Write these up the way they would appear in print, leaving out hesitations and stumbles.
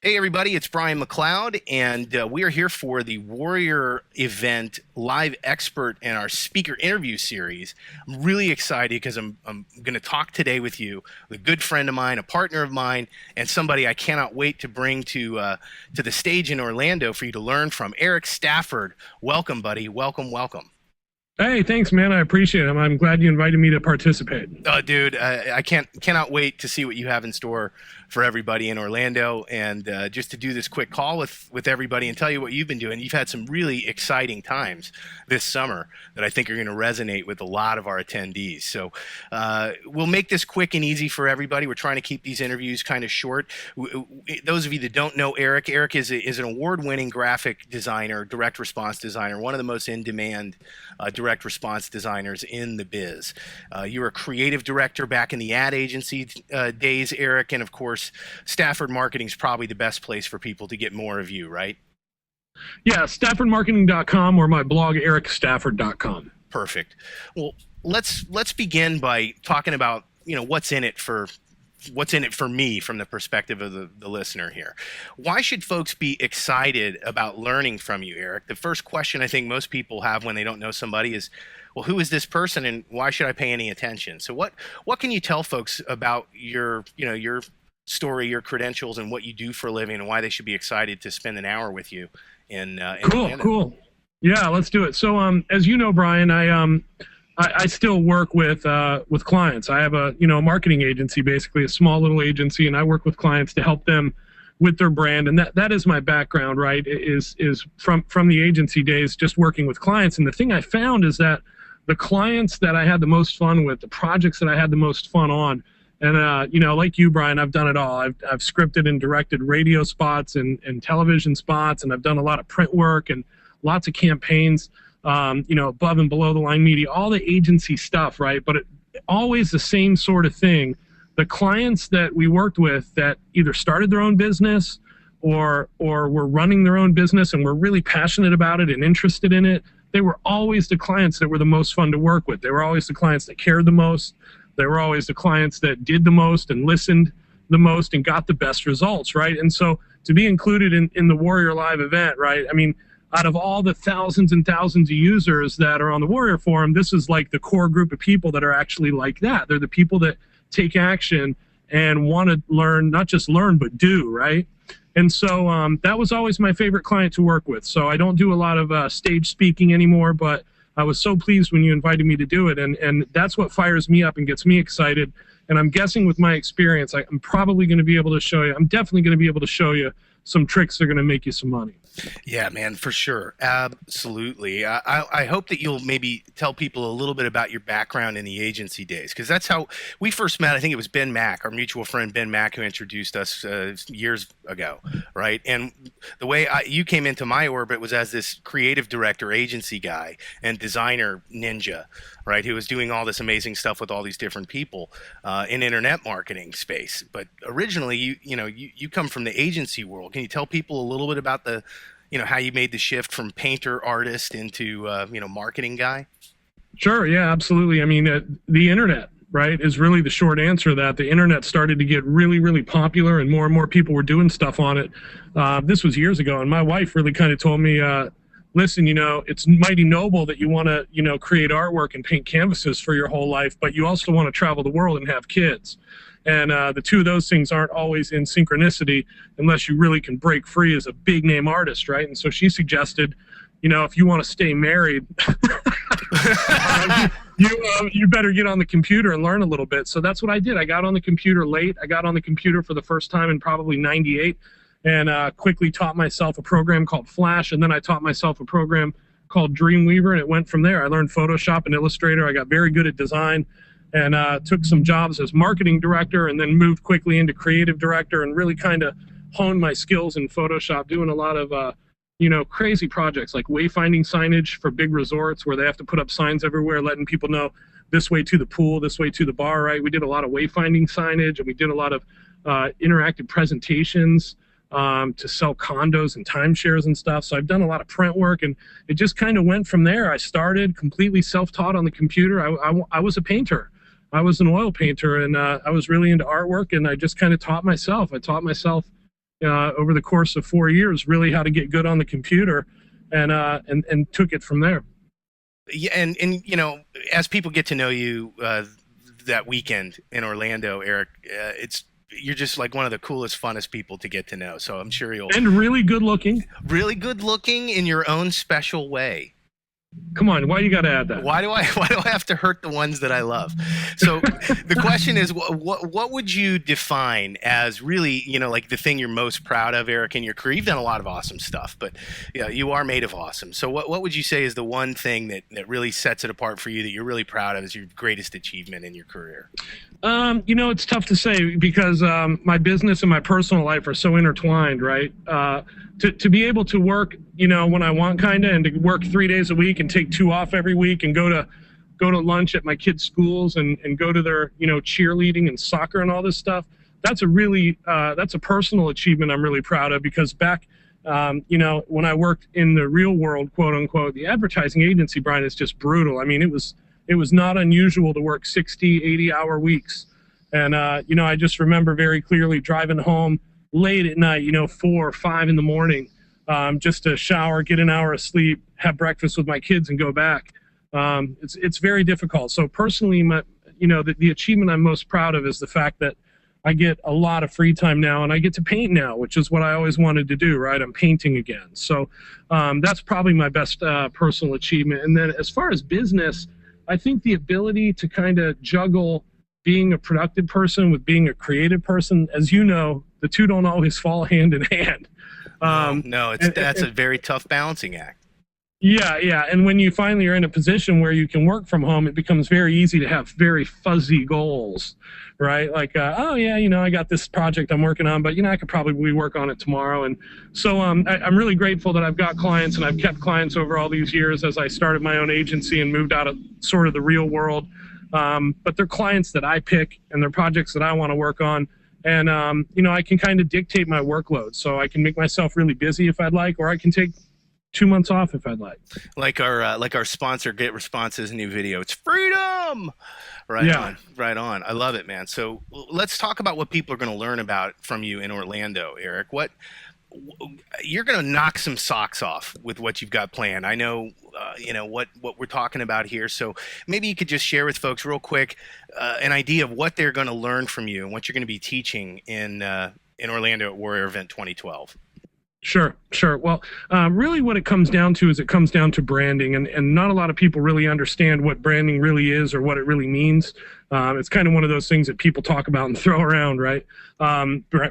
Hey everybody, it's Brian McLeod, and we are here for the Warrior event live expert and our speaker interview series. I'm really excited because I'm going to talk today with you, a good friend of mine, a partner of mine, and somebody I cannot wait to bring to the stage in Orlando for you to learn from. Erik Stafford, welcome, buddy. Welcome, welcome. Hey, thanks, man. I appreciate it. I'm glad you invited me to participate. Dude, I cannot wait to see what you have in store for everybody in Orlando, and just to do this quick call with everybody and tell you what you've been doing. You've had some really exciting times this summer that I think are going to resonate with a lot of our attendees. So we'll make this quick and easy for everybody. We're trying to keep these interviews kind of short. Those of you that don't know Erik is an award-winning graphic designer, direct response designer, one of the most in-demand direct response designers in the biz. You were a creative director back in the ad agency days, Erik, and of course, Stafford Marketing is probably the best place for people to get more of you, right? Yeah, staffordmarketing.com or my blog, erikstafford.com. Perfect. Well, let's begin by talking about what's in it for me from the perspective of the listener here. Why should folks be excited about learning from you, Erik? The first question I think most people have when they don't know somebody is, well, who is this person and why should I pay any attention? So what can you tell folks about your story, your credentials, and what you do for a living, and why they should be excited to spend an hour with you in Cool. Yeah, let's do it. So as you know, Brian, I still work with clients. I have a marketing agency, basically a small little agency, and I work with clients to help them with their brand. And that is my background, right? Is from the agency days, just working with clients. And the thing I found is that the clients that I had the most fun with, the projects that I had the most fun on, and like you, Brian, I've done it all. I've scripted and directed radio spots and television spots, and I've done a lot of print work and lots of campaigns. Above and below the line media, all the agency stuff, right? But always the same sort of thing. The clients that we worked with that either started their own business or were running their own business and were really passionate about it and interested in it, they were always the clients that were the most fun to work with. They were always the clients that cared the most. They were always the clients that did the most and listened the most and got the best results, right? And so to be included in the Warrior Live event, right? I mean, out of all the thousands and thousands of users that are on the Warrior Forum, this is like the core group of people that are actually like that. They're the people that take action and want to learn, not just learn, but do, right? And so that was always my favorite client to work with. So I don't do a lot of stage speaking anymore, but I was so pleased when you invited me to do it. And that's what fires me up and gets me excited. And I'm guessing with my experience, I'm probably going to be able to show you, I'm definitely going to be able to show you some tricks that are going to make you some money. Yeah, man, for sure. Absolutely. I hope that you'll maybe tell people a little bit about your background in the agency days, because that's how we first met. I think it was Ben Mack, our mutual friend Ben Mack, who introduced us years ago, right? And the way you came into my orbit was as this creative director, agency guy, and designer ninja, right, who was doing all this amazing stuff with all these different people in internet marketing space. But originally, you come from the agency world. Can you tell people a little bit about how you made the shift from painter artist into marketing guy? Sure. Yeah, absolutely. I mean, the internet, right, is really the short answer to that. The internet started to get really, really popular and more people were doing stuff on it. This was years ago. And my wife really kind of told me, listen, it's mighty noble that you want to, create artwork and paint canvases for your whole life, but you also want to travel the world and have kids. And the two of those things aren't always in synchronicity unless you really can break free as a big name artist, right? And so she suggested, if you want to stay married, you better get on the computer and learn a little bit. So that's what I did. I got on the computer late. I got on the computer for the first time in probably '98 and quickly taught myself a program called Flash. And then I taught myself a program called Dreamweaver, and it went from there. I learned Photoshop and Illustrator. I got very good at design. And took some jobs as marketing director and then moved quickly into creative director and really kind of honed my skills in Photoshop, doing a lot of, crazy projects like wayfinding signage for big resorts where they have to put up signs everywhere, letting people know this way to the pool, this way to the bar, right? We did a lot of wayfinding signage and we did a lot of interactive presentations to sell condos and timeshares and stuff. So I've done a lot of print work and it just kind of went from there. I started completely self-taught on the computer. I was a painter. I was an oil painter and I was really into artwork and I just kind of taught myself. I taught myself over the course of 4 years, really how to get good on the computer, and took it from there. Yeah, and you know, as people get to know you that weekend in Orlando, Erik, you're just like one of the coolest, funnest people to get to know. So I'm sure you'll really good looking in your own special way. Come on, why you got to add that? Why do I have to hurt the ones that I love? So the question is, what would you define as really, you know, like the thing you're most proud of, Erik, in your career? You've done a lot of awesome stuff, but yeah, you are made of awesome. So what would you say is the one thing that really sets it apart for you, that you're really proud of, as your greatest achievement in your career? You know, it's tough to say because my business and my personal life are so intertwined, right? To be able to work, you know, when I want, kind of, and to work 3 days a week and take 2 off every week and go to lunch at my kids' schools and go to their, you know, cheerleading and soccer and all this stuff. That's a really that's a personal achievement I'm really proud of, because back, you know, when I worked in the real world, quote unquote, the advertising agency, Brian, is just brutal. I mean, it was not unusual to work 60, 80-hour weeks. And, you know, I just remember very clearly driving home late at night, you know, 4 or 5 in the morning, just to shower, get an hour of sleep, have breakfast with my kids, and go back. It's very difficult. So personally, you know, the achievement I'm most proud of is the fact that I get a lot of free time now, and I get to paint now, which is what I always wanted to do, right? I'm painting again. So that's probably my best personal achievement. And then as far as business, I think the ability to kind of juggle being a productive person with being a creative person, as you know, the two don't always fall hand in hand. That's a very tough balancing act. Yeah. And when you finally are in a position where you can work from home, it becomes very easy to have very fuzzy goals, right? Like, oh yeah, you know, I got this project I'm working on, but you know, I could probably work on it tomorrow. And so I'm really grateful that I've got clients, and I've kept clients over all these years as I started my own agency and moved out of sort of the real world. But they're clients that I pick, and they're projects that I want to work on. And, you know, I can kind of dictate my workload. So I can make myself really busy if I'd like, or I can take 2 months off if I'd like. Like our sponsor, Get Response's new video. It's freedom. Right on. I love it, man. So let's talk about what people are going to learn about from you in Orlando, Erik. You're going to knock some socks off with what you've got planned. I know, you know, what we're talking about here. So maybe you could just share with folks real quick an idea of what they're going to learn from you and what you're going to be teaching in Orlando at Warrior Event 2012. Sure. Well, really what it comes down to branding, and not a lot of people really understand what branding really is or what it really means. It's kind of one of those things that people talk about and throw around, right?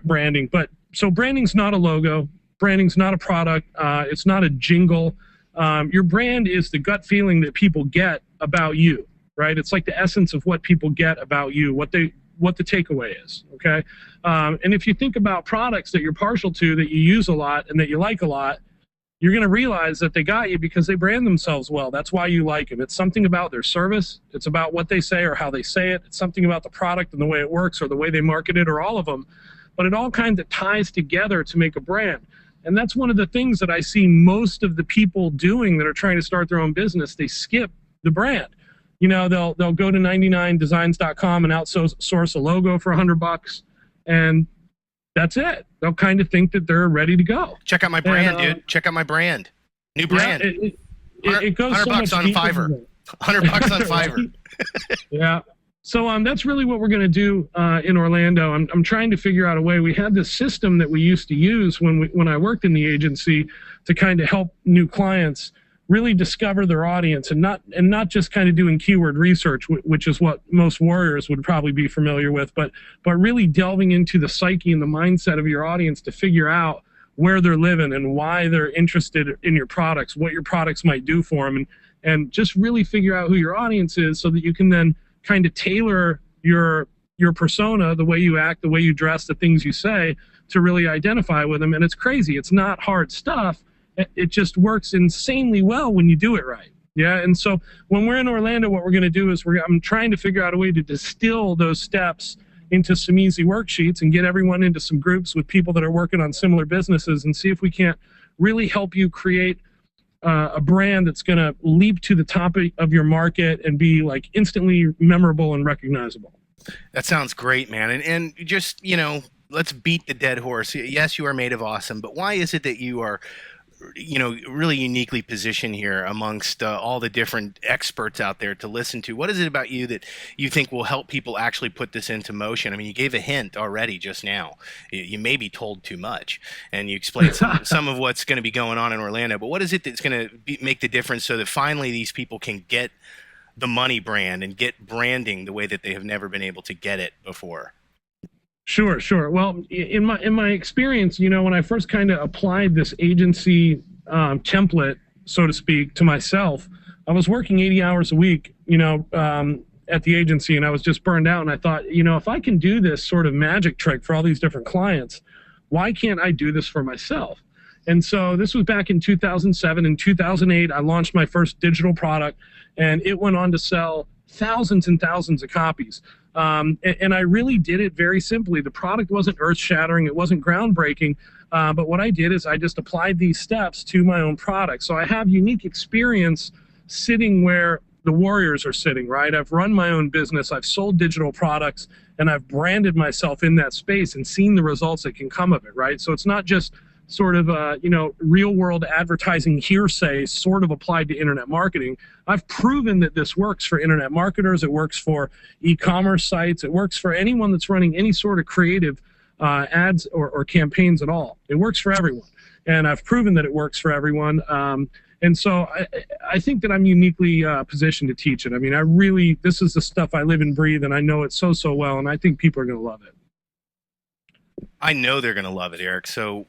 Branding. But so branding's not a logo. Branding's not a product. It's not a jingle. Your brand is the gut feeling that people get about you, right? It's like the essence of what people get about you, what the takeaway is, okay? And if you think about products that you're partial to, that you use a lot and that you like a lot, you're going to realize that they got you because they brand themselves well. That's why you like them. It's something about their service. It's about what they say or how they say it. It's something about the product and the way it works or the way they market it, or all of them. But it all kind of ties together to make a brand. And that's one of the things that I see most of the people doing that are trying to start their own business. They skip the brand. You know, they'll go to 99designs.com and outsource a logo for $100, and that's it. They'll kind of think that they're ready to go. Check out my brand, dude. Check out my brand. New brand. Yeah, it goes $100 so on much Fiverr. $100 on Fiverr. Yeah. So that's really what we're going to do in Orlando. I'm trying to figure out a way. We had this system that we used to use when I worked in the agency to kind of help new clients really discover their audience, and not just kind of doing keyword research, which is what most warriors would probably be familiar with, but really delving into the psyche and the mindset of your audience to figure out where they're living and why they're interested in your products, what your products might do for them, and just really figure out who your audience is, so that you can then kind of tailor your persona, the way you act, the way you dress, the things you say, to really identify with them. And it's crazy. It's not hard stuff. It just works insanely well when you do it right. Yeah. And so when we're in Orlando, what we're going to do is I'm trying to figure out a way to distill those steps into some easy worksheets and get everyone into some groups with people that are working on similar businesses, and see if we can't really help you create a brand that's going to leap to the top of your market and be like instantly memorable and recognizable. That sounds great, man. And just, you know, let's beat the dead horse. Yes, you are made of awesome, but why is it that you are, really uniquely positioned here amongst all the different experts out there to listen to? What is it about you that you think will help people actually put this into motion? I mean, you gave a hint already just now. You may be told too much, and you explained some of what's going to be going on in Orlando. But what is it that's going to make the difference so that finally these people can get the money brand and get branding the way that they have never been able to get it before? Sure, sure. Well, in my experience, when I first kind of applied this agency template, so to speak, to myself, I was working 80 hours a week, at the agency, and I was just burned out. And I thought, if I can do this sort of magic trick for all these different clients, why can't I do this for myself? And so this was back in 2007. In 2008, I launched my first digital product, and it went on to sell thousands and thousands of copies. And I really did it very simply. The product wasn't earth-shattering. It wasn't groundbreaking. But what I did is I just applied these steps to my own product. So I have unique experience sitting where the warriors are sitting, right? I've run my own business. I've sold digital products, and I've branded myself in that space and seen the results that can come of it, right? So it's not just sort of, real world advertising hearsay sort of applied to internet marketing. I've proven that this works for internet marketers. It works for e-commerce sites. It works for anyone that's running any sort of creative ads or campaigns at all. It works for everyone. And I've proven that it works for everyone. And so I think that I'm uniquely positioned to teach it. I mean, this is the stuff I live and breathe, and I know it so well, and I think people are going to love it. I know they're going to love it, Erik. So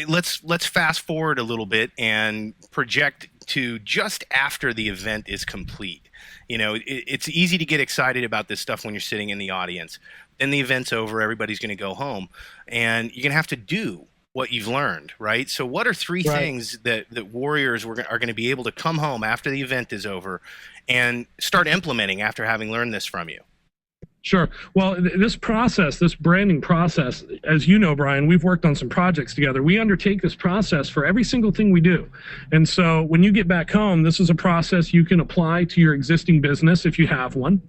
let's fast forward a little bit and project to just after the event is complete. It's easy to get excited about this stuff when you're sitting in the audience. Then the event's over, everybody's going to go home, and you're going to have to do what you've learned, right? So what are three things that warriors are going to be able to come home after the event is over and start implementing after having learned this from you? Sure. Well, this process, this branding process, as you know, Brian, we've worked on some projects together. We undertake this process for every single thing we do. And so when you get back home, this is a process you can apply to your existing business if you have one.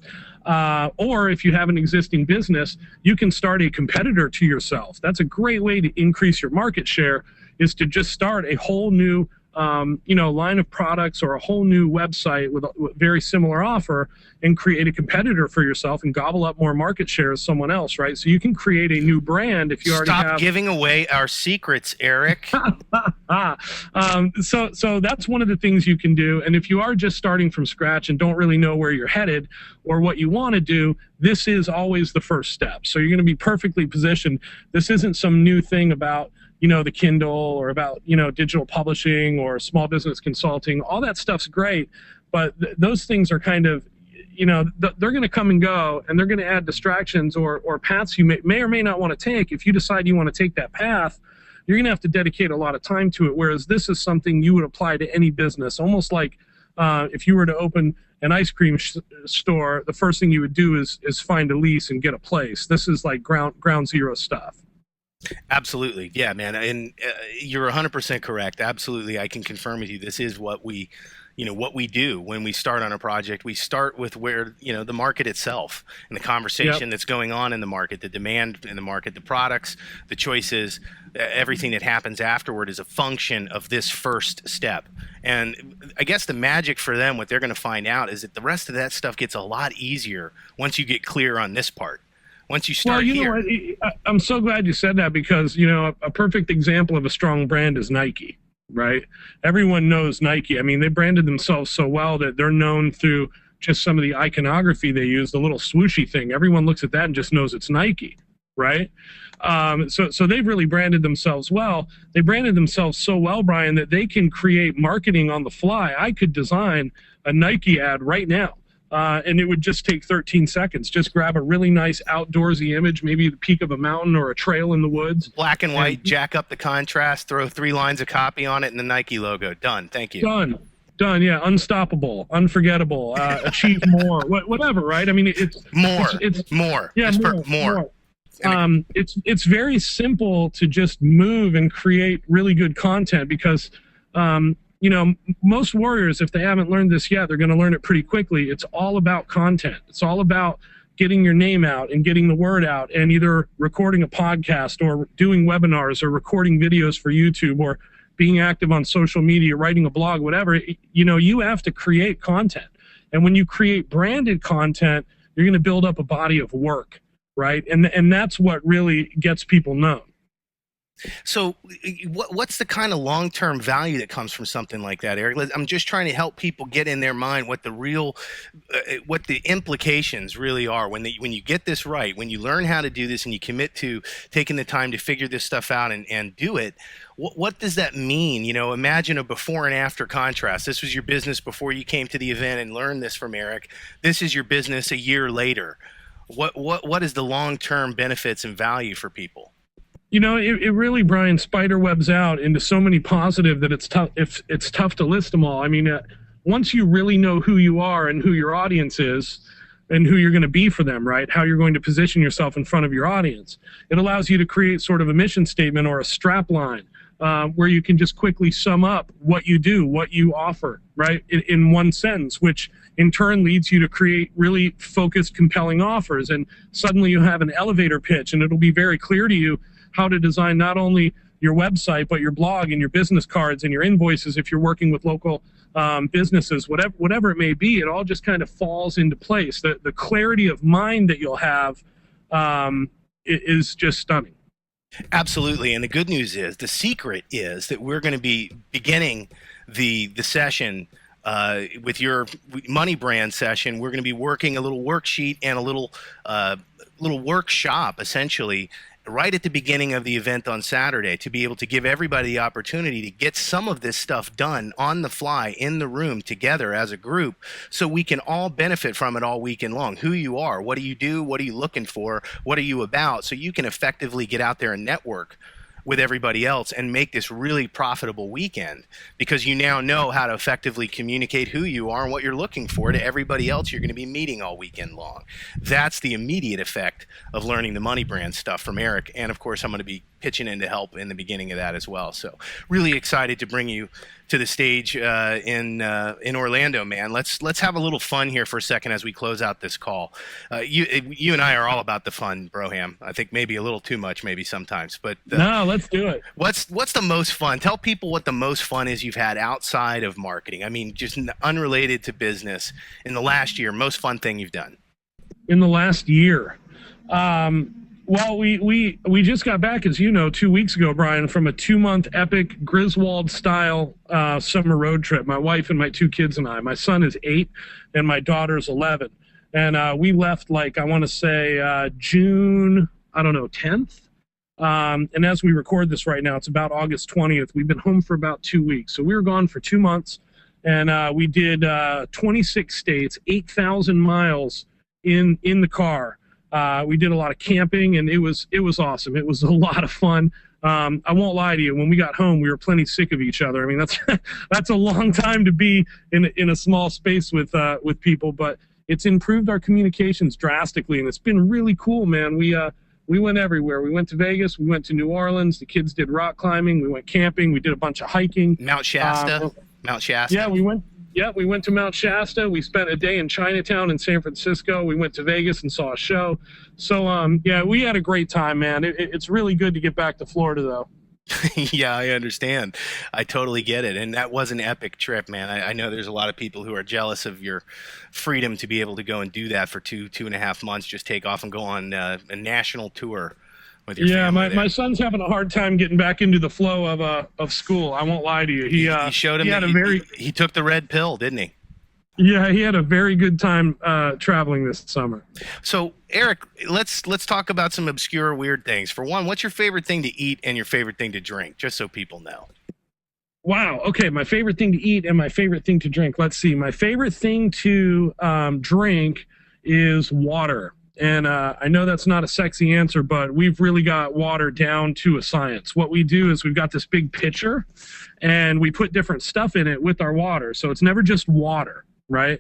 Or if you have an existing business, you can start a competitor to yourself. That's a great way to increase your market share, is to just start a whole new line of products or a whole new website with a very similar offer and create a competitor for yourself and gobble up more market share as someone else, right? So you can create a new brand if you already have... Stop giving away our secrets, Erik. So that's one of the things you can do. And if you are just starting from scratch and don't really know where you're headed or what you want to do, this is always the first step. So you're going to be perfectly positioned. This isn't some new thing about the Kindle or about, digital publishing or small business consulting. All that stuff's great, but those things are kind of, they're going to come and go, and they're going to add distractions or paths you may or may not want to take. If you decide you want to take that path, you're going to have to dedicate a lot of time to it, whereas this is something you would apply to any business, almost like if you were to open an ice cream store, the first thing you would do is find a lease and get a place. This is like ground zero stuff. Absolutely. Yeah, man. And you're 100% correct. Absolutely. I can confirm with you. This is what we do when we start on a project. We start with where, the market itself and the conversation that's going on in the market, the demand in the market, the products, the choices, everything that happens afterward is a function of this first step. And I guess the magic for them, what they're going to find out is that the rest of that stuff gets a lot easier once you get clear on this part. Once you start here. I'm so glad you said that, because, a perfect example of a strong brand is Nike, right? Everyone knows Nike. I mean, they branded themselves so well that they're known through just some of the iconography they use, the little swooshy thing. Everyone looks at that and just knows it's Nike, right? So they've really branded themselves well. They branded themselves so well, Brian, that they can create marketing on the fly. I could design a Nike ad right now. And it would just take 13 seconds. Just grab a really nice outdoorsy image, maybe the peak of a mountain or a trail in the woods. Black and white, jack up the contrast, throw 3 lines of copy on it, and the Nike logo. Done. Thank you. Done. Yeah. Unstoppable, unforgettable, achieve more, whatever, right? I mean, it's more. It's more. Yeah, more. It's very simple to just move and create really good content, because most warriors, if they haven't learned this yet, they're going to learn it pretty quickly. It's all about content. It's all about getting your name out and getting the word out, and either recording a podcast or doing webinars or recording videos for YouTube or being active on social media, writing a blog, whatever, you have to create content. And when you create branded content, you're going to build up a body of work, right? And that's what really gets people known. So what's the kind of long-term value that comes from something like that, Eric? I'm just trying to help people get in their mind what the real, what the implications really are when you get this right, when you learn how to do this and you commit to taking the time to figure this stuff out and do it. What does that mean? Imagine a before and after contrast. This was your business before you came to the event and learned this from Eric. This is your business a year later. What is the long-term benefits and value for people? It really, Brian, spider webs out into so many positive that it's tough. It's tough to list them all. I mean, once you really know who you are and who your audience is and who you're going to be for them, right? How you're going to position yourself in front of your audience. It allows you to create sort of a mission statement or a strap line where you can just quickly sum up what you do, what you offer, right? In one sentence, which in turn leads you to create really focused, compelling offers. And suddenly you have an elevator pitch, and it'll be very clear to you how to design not only your website, but your blog and your business cards and your invoices if you're working with local businesses, whatever it may be. It all just kind of falls into place. The clarity of mind that you'll have is just stunning. Absolutely. And the good news is, the secret is that we're going to be beginning the session with your money brand session. We're going to be working a little worksheet and a little workshop, essentially, right at the beginning of the event on Saturday, to be able to give everybody the opportunity to get some of this stuff done on the fly in the room together as a group, so we can all benefit from it all weekend long. Who you are, what do you do, what are you looking for, what are you about, so you can effectively get out there and network with everybody else and make this really profitable weekend, because you now know how to effectively communicate who you are and what you're looking for to everybody else you're going to be meeting all weekend long. That's the immediate effect of learning the money brand stuff from Eric. And of course, I'm going to be pitching in to help in the beginning of that as well. So really excited to bring you to the stage in Orlando, man. Let's have a little fun here for a second as we close out this call. You and I are all about the fun, Broham. I think maybe a little too much, maybe sometimes. But no, let's do it. What's the most fun? Tell people what the most fun is you've had outside of marketing. I mean, just unrelated to business in the last year. Most fun thing you've done in the last year. Well, we just got back, as you know, 2 weeks ago, Brian, from a 2-month epic Griswold-style summer road trip. My wife and my 2 kids and I. My son is 8, and my daughter's 11. And we left, I want to say June, 10th. And as we record this right now, it's about August 20th. We've been home for about 2 weeks. So we were gone for 2 months, and we did 26 states, 8,000 miles in the car. We did a lot of camping, and it was awesome. It was a lot of fun. I won't lie to you. When we got home, we were plenty sick of each other. I mean, that's a long time to be in a small space with people, but it's improved our communications drastically, and it's been really cool, man. We went everywhere. We went to Vegas. We went to New Orleans. The kids did rock climbing. We went camping. We did a bunch of hiking. Mount Shasta. Yeah, we went to Mount Shasta. We spent a day in Chinatown in San Francisco. We went to Vegas and saw a show. So, we had a great time, man. It's really good to get back to Florida, though. Yeah, I understand. I totally get it. And that was an epic trip, man. I know there's a lot of people who are jealous of your freedom to be able to go and do that for 2.5 months, just take off and go on a national tour with your family. My son's having a hard time getting back into the flow of school. I won't lie to you. He showed him he took the red pill, didn't he? Yeah, he had a very good time traveling this summer. So, Eric, let's talk about some obscure, weird things. For one, what's your favorite thing to eat and your favorite thing to drink, just so people know? Wow. Okay, my favorite thing to eat and my favorite thing to drink. Let's see. My favorite thing to drink is water. And I know that's not a sexy answer, but we've really got water down to a science. What we do is we've got this big pitcher, and we put different stuff in it with our water. So it's never just water, right?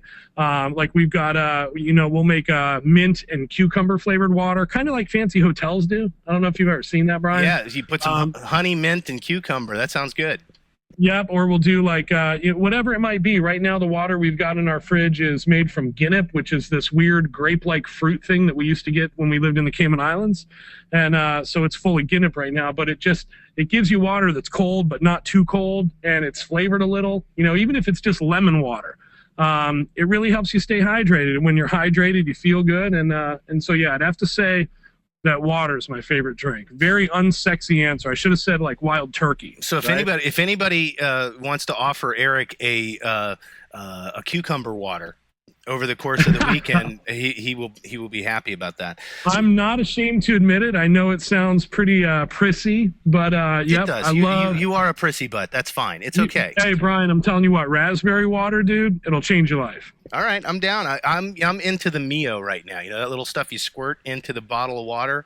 We've got, we'll make mint and cucumber flavored water, kind of like fancy hotels do. I don't know if you've ever seen that, Brian. Yeah, you put some honey, mint, and cucumber. That sounds good. Yep, or we'll do like whatever it might be. Right now, the water we've got in our fridge is made from guinnep, which is this weird grape-like fruit thing that we used to get when we lived in the Cayman Islands, and so it's full of guinnep right now. But it gives you water that's cold but not too cold, and it's flavored a little. Even if it's just lemon water, it really helps you stay hydrated. And when you're hydrated, you feel good. And so yeah, I'd have to say that water is my favorite drink. Very unsexy answer. I should have said like wild turkey. So if anybody wants to offer Erik a cucumber water over the course of the weekend, he will be happy about that. I'm not ashamed to admit it. I know it sounds pretty prissy, but it does. You are a prissy butt. That's fine. It's okay. Hey Brian, I'm telling you what, raspberry water, dude, it'll change your life. All right, I'm down. I'm into the Mio right now. That little stuff you squirt into the bottle of water.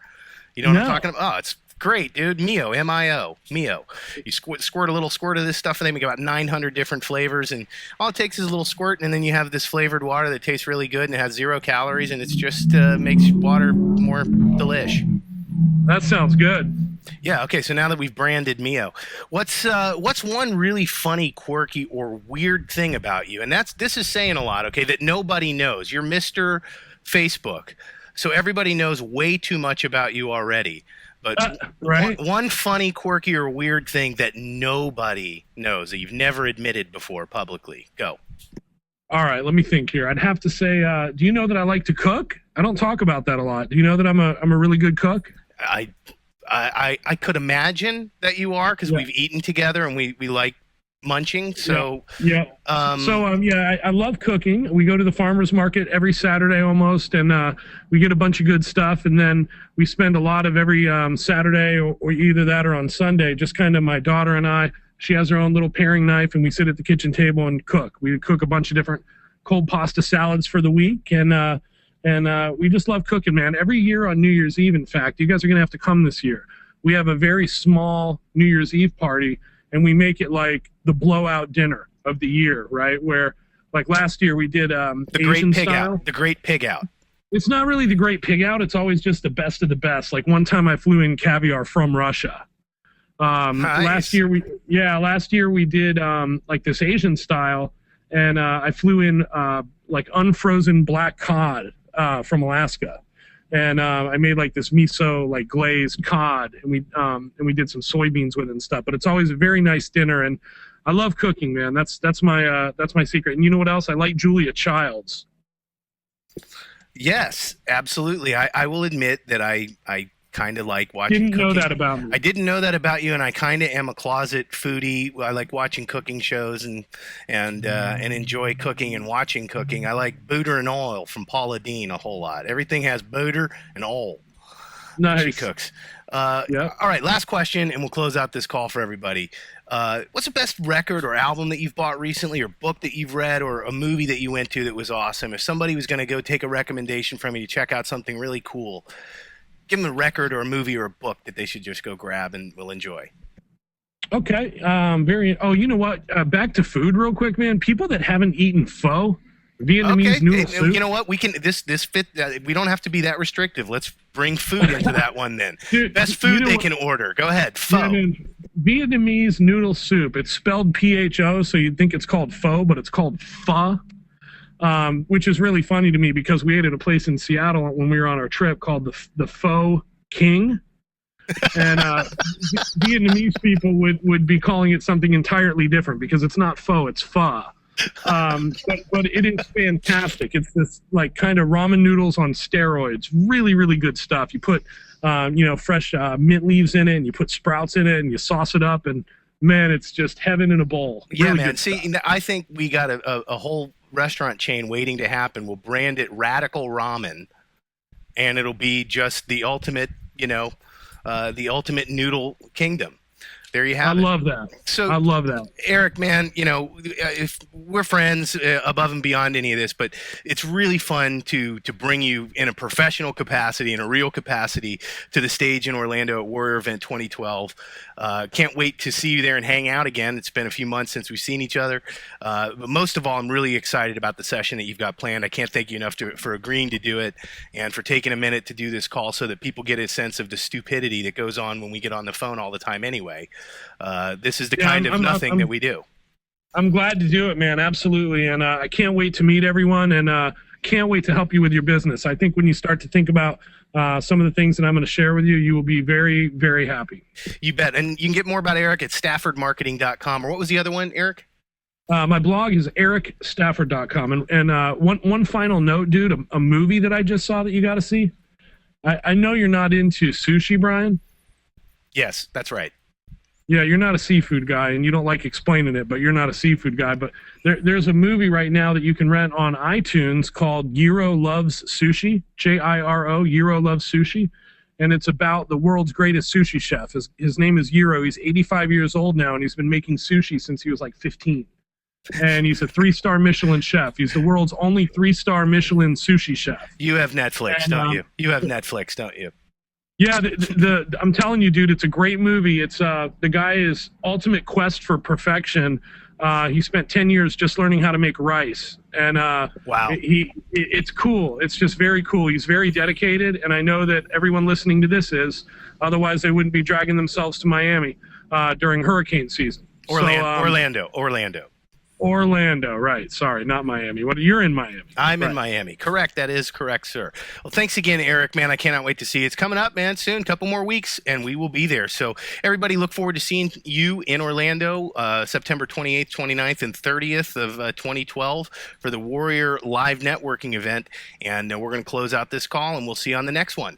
You know what I'm talking about? Oh, it's great, dude. Mio, M-I-O, Mio. You squirt a little squirt of this stuff, and they make about 900 different flavors, and all it takes is a little squirt, and then you have this flavored water that tastes really good, and it has 0 calories, and it's just makes water more delish. That sounds good. Yeah. Okay. So now that we've branded Mio, what's one really funny, quirky, or weird thing about you? And this is saying a lot. Okay, that nobody knows. You're Mr. Facebook, so everybody knows way too much about you already. But right? one funny, quirky, or weird thing that nobody knows that you've never admitted before publicly. Go. All right. Let me think here. I'd have to say, do you know that I like to cook? I don't talk about that a lot. Do you know that I'm a really good cook? I could imagine that you are, because we've eaten together and we like munching. So yeah. I love cooking. We go to the farmers market every Saturday almost, and we get a bunch of good stuff. And then we spend a lot of every Saturday or either that or on Sunday, just kind of my daughter and I. She has her own little paring knife, and we sit at the kitchen table and cook. We cook a bunch of different cold pasta salads for the week, and we just love cooking, man. Every year on New Year's Eve, in fact, you guys are going to have to come this year. We have a very small New Year's Eve party, and we make it like the blowout dinner of the year, right? Where, like last year, we did the Asian great pig style. out. The great pig out. It's not really the great pig out. It's always just the best of the best. Like one time I flew in caviar from Russia. Nice. Last year we did like this Asian style, and I flew in like unfrozen black cod from Alaska, and I made like this miso like glazed cod, and we did some soybeans with it and stuff. But it's always a very nice dinner, and I love cooking, man. That's my secret. And you know what else? I like Julia Childs. Yes, absolutely. I will admit that I kind of like watching cooking. Know that about me. I didn't know that about you, and I kind of am a closet foodie. I like watching cooking shows and enjoy cooking and watching cooking. I like butter and oil from Paula Deen a whole lot. Everything has butter and oil. Nice. She cooks. Yeah. All right, last question, and we'll close out this call for everybody. What's the best record or album that you've bought recently, or book that you've read, or a movie that you went to that was awesome? If somebody was going to go take a recommendation from you to check out something really cool, give them a record or a movie or a book that they should just go grab and will enjoy. Okay. You know what? Back to food real quick, man. People that haven't eaten pho, Vietnamese noodle soup. You know what? We can this fit. We don't have to be that restrictive. Let's bring food into that one then. Dude, best food they can order. Go ahead. Pho. Yeah, man, Vietnamese noodle soup. It's spelled PHO, so you'd think it's called pho, but it's called pho. Which is really funny to me because we ate at a place in Seattle when we were on our trip called the Pho King, and Vietnamese people would be calling it something entirely different because it's not pho, it's pho. But it is fantastic. It's this like kind of ramen noodles on steroids. Really, really good stuff. You put fresh mint leaves in it, and you put sprouts in it, and you sauce it up, and man, it's just heaven in a bowl. Yeah, really man. See, I think we got a whole restaurant chain waiting to happen. We'll brand it Radical Ramen, and it'll be just the ultimate, the ultimate noodle kingdom. There you have it. I love that. So, I love that. Erik, man, if we're friends above and beyond any of this, but it's really fun to bring you in a professional capacity, in a real capacity, to the stage in Orlando at Warrior Event 2012. Can't wait to see you there and hang out again. It's been a few months since we've seen each other. But most of all, I'm really excited about the session that you've got planned. I can't thank you enough for agreeing to do it and for taking a minute to do this call so that people get a sense of the stupidity that goes on when we get on the phone all the time anyway. This is the Yeah, kind of nothing that we do. I'm glad to do it, man. Absolutely. And I can't wait to meet everyone, and can't wait to help you with your business. I think when you start to think about some of the things that I'm going to share with you, you will be very, very happy. You bet. And you can get more about Erik at staffordmarketing.com. Or what was the other one, Erik? My blog is erikstafford.com. And one final note, dude, a movie that I just saw that you got to see. I know you're not into sushi, Brian. Yes, that's right. Yeah, you're not a seafood guy, and you don't like explaining it, but you're not a seafood guy. But there's a movie right now that you can rent on iTunes called Jiro Loves Sushi, Jiro, Jiro Loves Sushi. And it's about the world's greatest sushi chef. His name is Jiro. He's 85 years old now, and he's been making sushi since he was like 15. And he's a 3-star Michelin chef. He's the world's only 3-star Michelin sushi chef. You have Netflix, don't you? You have Netflix, don't you? Yeah, I'm telling you, dude, it's a great movie. It's the guy is ultimate quest for perfection. He spent 10 years just learning how to make rice, and wow, it's cool. It's just very cool. He's very dedicated, and I know that everyone listening to this is. Otherwise, they wouldn't be dragging themselves to Miami during hurricane season. Orlando, right. Sorry, not Miami. You're in Miami. I'm right. in Miami. Correct. That is correct, sir. Well, thanks again, Erik, man. I cannot wait to see you. It's coming up, man, soon. Couple more weeks, and we will be there. So everybody look forward to seeing you in Orlando, September 28th, 29th, and 30th of 2012 for the Warrior Live Networking event. And we're going to close out this call, and we'll see you on the next one.